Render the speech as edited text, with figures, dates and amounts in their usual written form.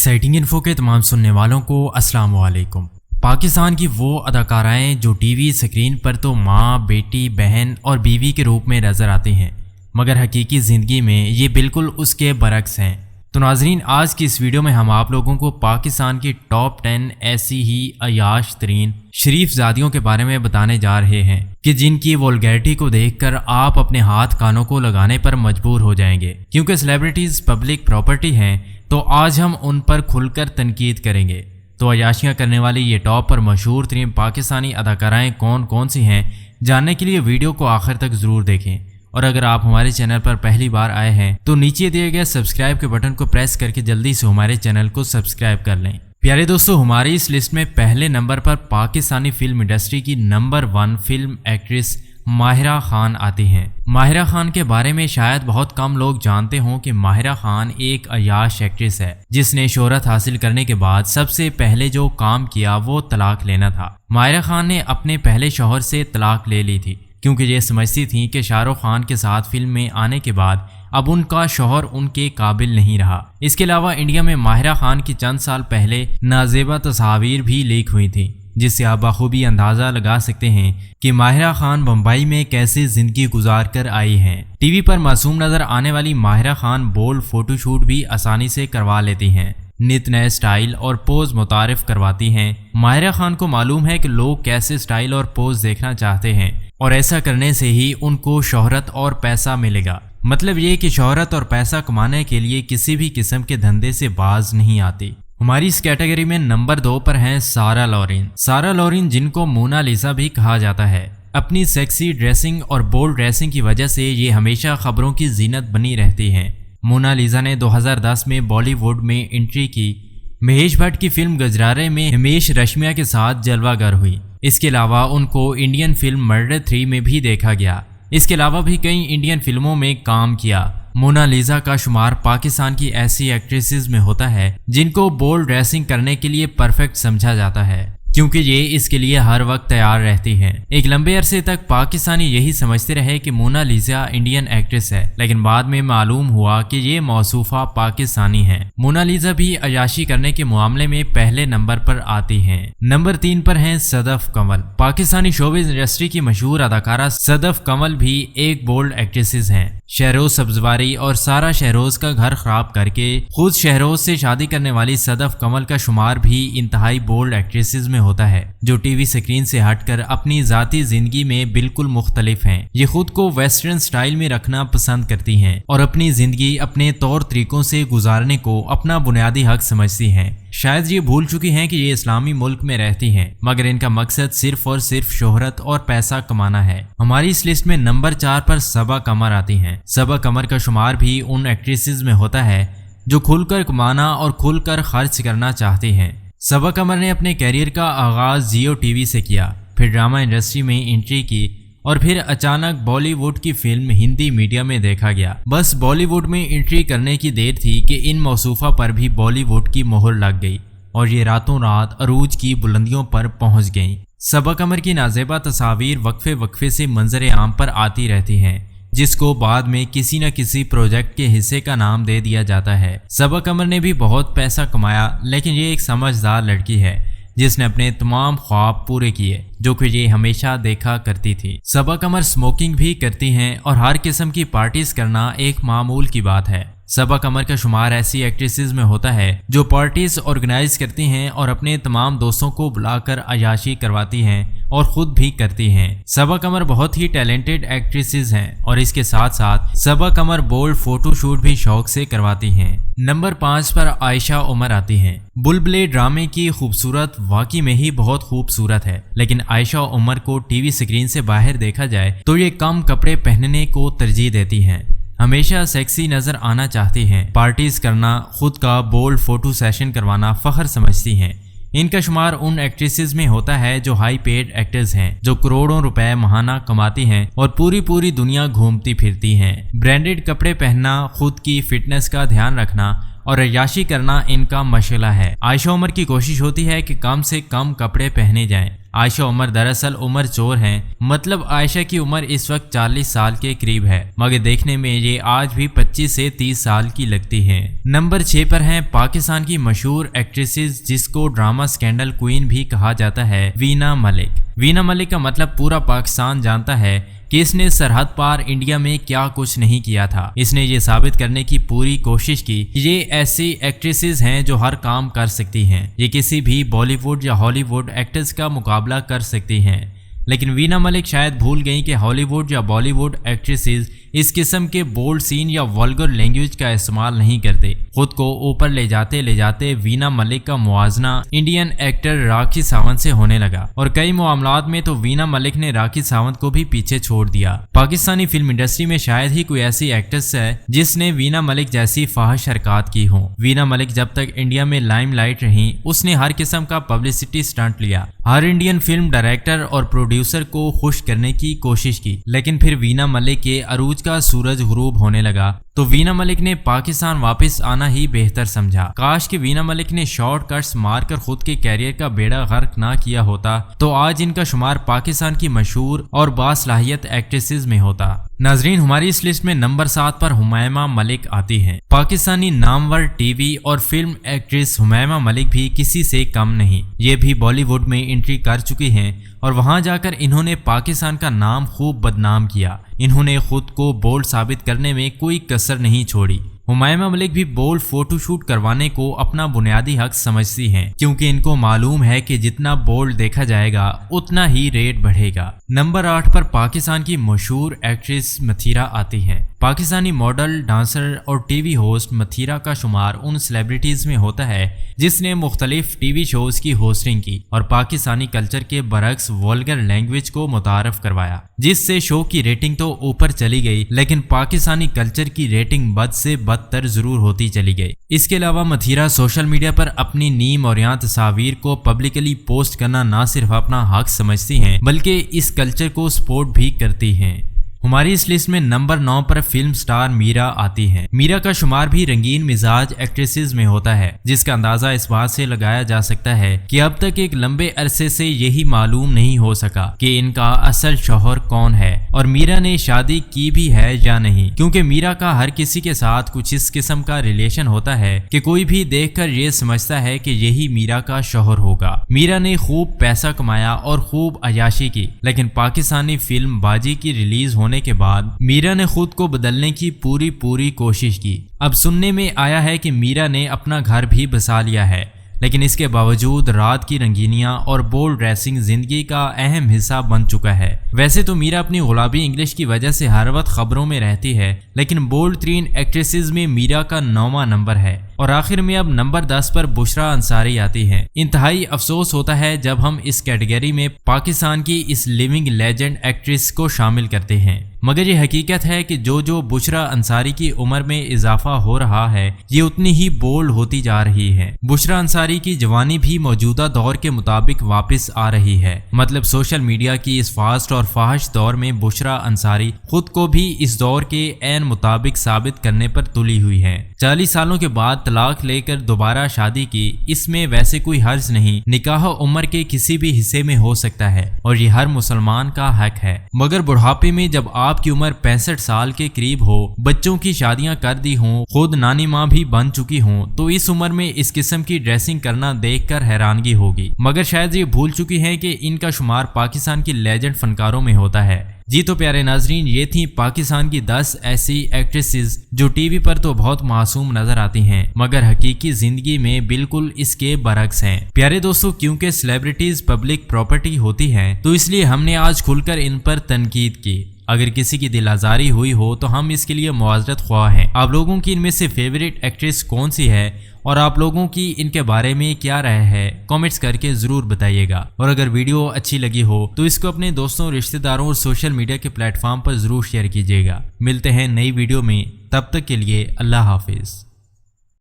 Exciting info کے تمام سننے والوں کو السلام علیکم۔ پاکستان کی وہ اداکارائیں جو ٹی وی اسکرین پر تو ماں، بیٹی، بہن اور بیوی کے روپ میں نظر آتی ہیں، مگر حقیقی زندگی میں یہ بالکل اس کے برعکس ہیں۔ تو ناظرین، آج کی اس ویڈیو میں ہم آپ لوگوں کو پاکستان کی ٹاپ 10 ایسی ہی عیاش ترین شریف زادیوں کے بارے میں بتانے جا رہے ہیں کہ جن کی وولگیرٹی کو دیکھ کر آپ اپنے ہاتھ کانوں کو لگانے پر مجبور ہو جائیں گے، کیونکہ سیلیبریٹیز پبلک پراپرٹی ہیں۔ تو آج ہم ان پر کھل کر تنقید کریں گے۔ تو عیاشیاں کرنے والی یہ ٹاپ پر مشہور ترین پاکستانی اداکارائیں کون کون سی ہیں، جاننے کے لیے ویڈیو کو آخر تک ضرور دیکھیں۔ اور اگر آپ ہمارے چینل پر پہلی بار آئے ہیں تو نیچے دیے گئے سبسکرائب کے بٹن کو پریس کر کے جلدی سے ہمارے چینل کو سبسکرائب کر لیں۔ پیارے دوستو، ہماری اس لسٹ میں پہلے نمبر پر پاکستانی فلم انڈسٹری کی number 1 film actress Mahira Khan آتی ہیں۔ ماہرہ خان کے بارے میں شاید بہت کم لوگ جانتے ہوں کہ ماہرہ خان ایک عیاش ایکٹریس ہے جس نے شہرت حاصل کرنے کے بعد سب سے پہلے جو کام کیا وہ طلاق لینا تھا۔ ماہرہ خان نے اپنے پہلے شوہر سے طلاق لے لی تھی کیونکہ یہ سمجھتی تھیں کہ شاہ رخ خان کے ساتھ فلم میں آنے کے بعد اب ان کا شوہر ان کے قابل نہیں رہا۔ اس کے علاوہ انڈیا میں ماہرہ خان کی چند سال پہلے نازیبہ تصاویر بھی لیک ہوئی تھیں، جس سے آپ بخوبی اندازہ لگا سکتے ہیں کہ ماہرہ خان بمبئی میں کیسے زندگی گزار کر آئی ہیں۔ ٹی وی پر معصوم نظر آنے والی Mahira Khan bold photo shoot بھی آسانی سے کروا لیتی ہیں، نت نئے سٹائل اور پوز متعارف کرواتی ہیں۔ ماہرہ خان کو معلوم ہے کہ لوگ کیسے سٹائل اور پوز دیکھنا چاہتے ہیں، اور ایسا کرنے سے ہی ان کو شہرت اور پیسہ ملے گا۔ مطلب یہ کہ شہرت اور پیسہ کمانے کے لیے کسی بھی قسم کے دھندے سے باز نہیں آتی۔ ہماری اس کیٹیگری میں نمبر 2 پر ہیں سارہ لورین۔ سارہ لورین، جن کو مونا لیزا بھی کہا جاتا ہے، اپنی سیکسی ڈریسنگ اور بولڈ ڈریسنگ کی وجہ سے یہ ہمیشہ خبروں کی زینت بنی رہتی ہیں۔ مونا لیزا نے 2010 میں بالی ووڈ میں انٹری کی۔ مہیش بھٹ کی فلم گجرارے میں ہمیش ریشمیا کے ساتھ جلوہ گر ہوئی۔ اس کے علاوہ ان کو انڈین فلم مرڈر 3 میں بھی دیکھا گیا۔ اس کے علاوہ بھی کئی انڈین فلموں میں کام کیا۔ مونا لیزا کا شمار پاکستان کی ایسی ایکٹریسز میں ہوتا ہے جن کو بولڈ ڈریسنگ کرنے کے لیے پرفیکٹ سمجھا جاتا ہے، کیونکہ یہ اس کے لیے ہر وقت تیار رہتی ہیں۔ ایک لمبے عرصے تک پاکستانی یہی سمجھتے رہے کہ مونا لیزا انڈین ایکٹریس ہے، لیکن بعد میں معلوم ہوا کہ یہ موصوفہ پاکستانی ہیں۔ مونا لیزا بھی عیاشی کرنے کے معاملے میں پہلے نمبر پر آتی ہیں۔ نمبر 3 پر ہیں صدف کنول۔ پاکستانی شوبز انڈسٹری کی مشہور اداکارہ صدف کنول بھی ایک بولڈ ایکٹریسز ہیں۔ شہروز سبزواری اور سارا شہروز کا گھر خراب کر کے خود شہروز سے شادی کرنے والی صدف کنول کا شمار بھی انتہائی بولڈ ایکٹریسز میں ہوتا ہے، جو ٹی وی سکرین سے ہٹ کر اپنی ذاتی زندگی میں بالکل مختلف ہیں۔ یہ خود کو ویسٹرن سٹائل میں رکھنا پسند کرتی ہیں اور اپنی زندگی اپنے طور طریقوں سے گزارنے کو اپنا بنیادی حق سمجھتی ہیں۔ شاید یہ بھول چکی ہیں کہ یہ اسلامی ملک میں رہتی ہیں، مگر ان کا مقصد صرف اور صرف شہرت اور پیسہ کمانا ہے۔ ہماری اس لسٹ میں نمبر 4 پر صبا قمر آتی ہیں۔ صبا قمر کا شمار بھی ان ایکٹریسز میں ہوتا ہے جو کھل کر کمانا اور کھل کر خرچ کرنا چاہتی ہیں۔ صبا قمر نے اپنے کیریئر کا آغاز جیو ٹی وی سے کیا، پھر ڈرامہ انڈسٹری میں انٹری کی اور پھر اچانک بالی ووڈ کی فلم ہندی میڈیا میں دیکھا گیا۔ بس بالی ووڈ میں انٹری کرنے کی دیر تھی کہ ان موصوفہ پر بھی بالی ووڈ کی مہر لگ گئی اور یہ راتوں رات عروج کی بلندیوں پر پہنچ گئیں۔ صبا قمر کی نازیبہ تصاویر وقفے سے منظر عام پر آتی رہتی ہیں، جس کو بعد میں کسی نہ کسی پروجیکٹ کے حصے کا نام دے دیا جاتا ہے۔ صبا قمر نے بھی بہت پیسہ کمایا، لیکن یہ ایک سمجھدار لڑکی ہے جس نے اپنے تمام خواب پورے کیے جو کہ یہ ہمیشہ دیکھا کرتی تھی۔ صبا قمر اسموکنگ بھی کرتی ہیں اور ہر قسم کی پارٹیز کرنا ایک معمول کی بات ہے۔ صبا قمر کا شمار ایسی ایکٹریسز میں ہوتا ہے جو پارٹیز آرگنائز کرتی ہیں اور اپنے تمام دوستوں کو بلا کر عیاشی کرواتی ہیں اور خود بھی کرتی ہیں۔ صبا قمر بہت ہی ٹیلنٹڈ ایکٹریسز ہیں اور اس کے ساتھ ساتھ صبا قمر بولڈ فوٹو شوٹ بھی شوق سے کرواتی ہیں۔ نمبر 5 پر عائشہ عمر آتی ہیں۔ بلبلے ڈرامے کی خوبصورت واقعی میں ہی بہت خوبصورت ہے، لیکن عائشہ عمر کو ٹی وی سکرین سے باہر دیکھا جائے تو یہ کم کپڑے پہننے کو ترجیح دیتی ہیں، ہمیشہ سیکسی نظر آنا چاہتی ہیں، پارٹیز کرنا، خود کا بولڈ فوٹو سیشن کروانا فخر سمجھتی ہیں۔ ان کا شمار ان ایکٹریسز میں ہوتا ہے جو ہائی پیڈ ایکٹرز ہیں، جو کروڑوں روپے ماہانہ کماتی ہیں اور پوری دنیا گھومتی پھرتی ہیں۔ برانڈڈ کپڑے پہننا، خود کی فٹنس کا دھیان رکھنا اور عیاشی کرنا ان کا مشغلہ ہے۔ عائشہ عمر کی کوشش ہوتی ہے کہ کم سے کم کپڑے پہنے جائیں عائشہ عمر دراصل عمر چور ہیں، مطلب عائشہ کی عمر اس وقت 40 سال کے قریب ہے، مگر دیکھنے میں یہ آج بھی 25 سے 30 سال کی لگتی ہیں۔ نمبر 6 پر ہیں پاکستان کی مشہور ایکٹریسز جس کو ڈرامہ سکینڈل کوئین بھی کہا جاتا ہے، وینا ملک۔ وینا ملک کا مطلب پورا پاکستان جانتا ہے کہ اس نے سرحد پار انڈیا میں کیا کچھ نہیں کیا تھا۔ اس نے یہ ثابت کرنے کی پوری کوشش کی کہ یہ ایسی ایکٹریسز ہیں جو ہر کام کر سکتی ہیں، یہ کسی بھی بالی ووڈ یا ہالی ووڈ ایکٹرز کا مقابلہ کر سکتی ہیں۔ لیکن وینا ملک شاید بھول گئیں کہ ہالی ووڈ یا بالی ووڈ ایکٹریسز اس قسم کے بولڈ سین یا والگر لینگویج کا استعمال نہیں کرتے۔ خود کو اوپر لے جاتے وینا ملک کا موازنہ انڈین ایکٹر راکھی ساونت سے ہونے لگا، اور کئی معاملات میں تو وینا ملک نے راکھی ساونت کو بھی پیچھے چھوڑ دیا۔ پاکستانی فلم انڈسٹری میں شاید ہی کوئی ایسی ایکٹریس ہے جس نے وینا ملک جیسی فاحش حرکات کی ہوں۔ وینا ملک جب تک انڈیا میں لائم لائٹ رہیں، اس نے ہر قسم کا پبلسٹی سٹنٹ لیا، ہر انڈین فلم ڈائریکٹر اور پروڈیوسر کو خوش کرنے کی کوشش کی، لیکن پھر وینا ملک کے عروج کا سورج غروب ہونے لگا تو وینا ملک نے پاکستان واپس آنا ہی بہتر سمجھا۔ کاش کہ وینا ملک نے شارٹ کٹس مار کر خود کے کیریئر کا بیڑا غرق نہ کیا ہوتا تو آج ان کا شمار پاکستان کی مشہور اور باصلاحیت ایکٹریسز میں ہوتا۔ ناظرین، ہماری اس لسٹ میں نمبر 7 پر حمیمہ ملک آتی ہیں۔ پاکستانی نامور ٹی وی اور فلم ایکٹریس حمیمہ ملک بھی کسی سے کم نہیں۔ یہ بھی بالی ووڈ میں انٹری کر چکی ہیں اور وہاں جا کر انہوں نے پاکستان کا نام خوب بدنام کیا۔ انہوں نے خود کو بولڈ ثابت کرنے میں کوئی کسر نہیں چھوڑی۔ حمیمہ ملک بھی بولڈ فوٹو شوٹ کروانے کو اپنا بنیادی حق سمجھتی ہیں، کیونکہ ان کو معلوم ہے کہ جتنا بولڈ دیکھا جائے گا اتنا ہی ریٹ بڑھے گا۔ نمبر 8 پر پاکستان کی مشہور ایکٹریس متھیرا آتی ہیں۔ پاکستانی ماڈل، ڈانسر اور ٹی وی ہوسٹ متھیرا کا شمار ان سیلیبریٹیز میں ہوتا ہے جس نے مختلف ٹی وی شوز کی ہوسٹنگ کی اور پاکستانی کلچر کے برعکس والگر لینگویج کو متعارف کروایا، جس سے شو کی ریٹنگ تو اوپر چلی گئی لیکن پاکستانی کلچر کی ریٹنگ بد سے بدتر ضرور ہوتی چلی گئی۔ اس کے علاوہ متھیرا سوشل میڈیا پر اپنی نیم اور یہاں تصاویر کو پبلکلی پوسٹ کرنا نہ صرف اپنا حق سمجھتی ہیں بلکہ اس کلچر کو سپورٹ بھی کرتی ہیں۔ ہماری اس لسٹ میں نمبر 9 پر فلم سٹار میرا آتی ہے۔ میرا کا شمار بھی رنگین مزاج ایکٹریسز میں ہوتا ہے، جس کا اندازہ اس بات سے لگایا جا سکتا ہے کہ اب تک ایک لمبے عرصے سے یہی معلوم نہیں ہو سکا کہ ان کا اصل شوہر کون ہے اور میرا نے شادی کی بھی ہے یا نہیں، کیونکہ میرا کا ہر کسی کے ساتھ کچھ اس قسم کا ریلیشن ہوتا ہے کہ کوئی بھی دیکھ کر یہ سمجھتا ہے کہ یہی میرا کا شوہر ہوگا۔ میرا نے خوب پیسہ کمایا اور خوب عیاشی کی، لیکن پاکستانی فلم باجی کی ریلیز ہونے کے بعد میرا نے خود کو بدلنے کی پوری کوشش کی۔ اب سننے میں آیا ہے کہ میرا نے اپنا گھر بھی بسا لیا ہے، لیکن اس کے باوجود رات کی رنگینیاں اور بولڈ ڈریسنگ زندگی کا اہم حصہ بن چکا ہے۔ ویسے تو میرا اپنی غلابی انگلش کی وجہ سے ہر وقت خبروں میں رہتی ہے، لیکن بولڈ ترین ایکٹریسز میں میرا کا 9واں نمبر ہے، اور آخر میں اب نمبر 10 پر بشرا انصاری آتی ہیں۔ انتہائی افسوس ہوتا ہے جب ہم اس کیٹیگری میں پاکستان کی اس لیونگ لیجنڈ ایکٹریس کو شامل کرتے ہیں، مگر یہ حقیقت ہے کہ جو بشرا انصاری کی عمر میں اضافہ ہو رہا ہے یہ اتنی ہی بولڈ ہوتی جا رہی ہے۔ بشرا انصاری کی جوانی بھی موجودہ دور کے مطابق واپس آ رہی ہے، مطلب سوشل میڈیا کی اس فاسٹ اور فاحش دور میں بشرا انصاری خود کو بھی اس دور کے عین مطابق ثابت کرنے پر تلی ہوئی ہے۔ 40 سالوں کے بعد طلاق لے کر دوبارہ شادی کی، اس میں ویسے کوئی حرج نہیں، نکاح عمر کے کسی بھی حصے میں ہو سکتا ہے اور یہ ہر مسلمان کا حق ہے، مگر بڑھاپے میں جب آپ کی عمر 65 سال کے قریب ہو، بچوں کی شادیاں کر دی ہوں، خود نانی ماں بھی بن چکی ہوں، تو اس عمر میں اس قسم کی ڈریسنگ کرنا دیکھ کر حیرانگی ہوگی، مگر شاید یہ بھول چکی ہیں کہ ان کا شمار پاکستان کی لیجنڈ فنکاروں میں ہوتا ہے۔ جی تو پیارے ناظرین، یہ تھیں پاکستان کی 10 ایسی ایکٹریسز جو ٹی وی پر تو بہت معصوم نظر آتی ہیں مگر حقیقی زندگی میں بالکل اس کے برعکس ہیں۔ پیارے دوستو، کیونکہ سیلیبریٹیز پبلک پراپرٹی ہوتی ہیں تو اس لیے ہم نے آج کھل کر ان پر تنقید کی۔ اگر کسی کی دل آزاری ہوئی ہو تو ہم اس کے لیے معذرت خواہ ہیں۔ آپ لوگوں کی ان میں سے فیوریٹ ایکٹریس کون سی ہے اور آپ لوگوں کی ان کے بارے میں کیا رائے ہے، کامنٹس کر کے ضرور بتائیے گا، اور اگر ویڈیو اچھی لگی ہو تو اس کو اپنے دوستوں، رشتہ داروں اور سوشل میڈیا کے پلیٹ فارم پر ضرور شیئر کیجیے گا۔ ملتے ہیں نئی ویڈیو میں، تب تک کے لیے اللہ حافظ۔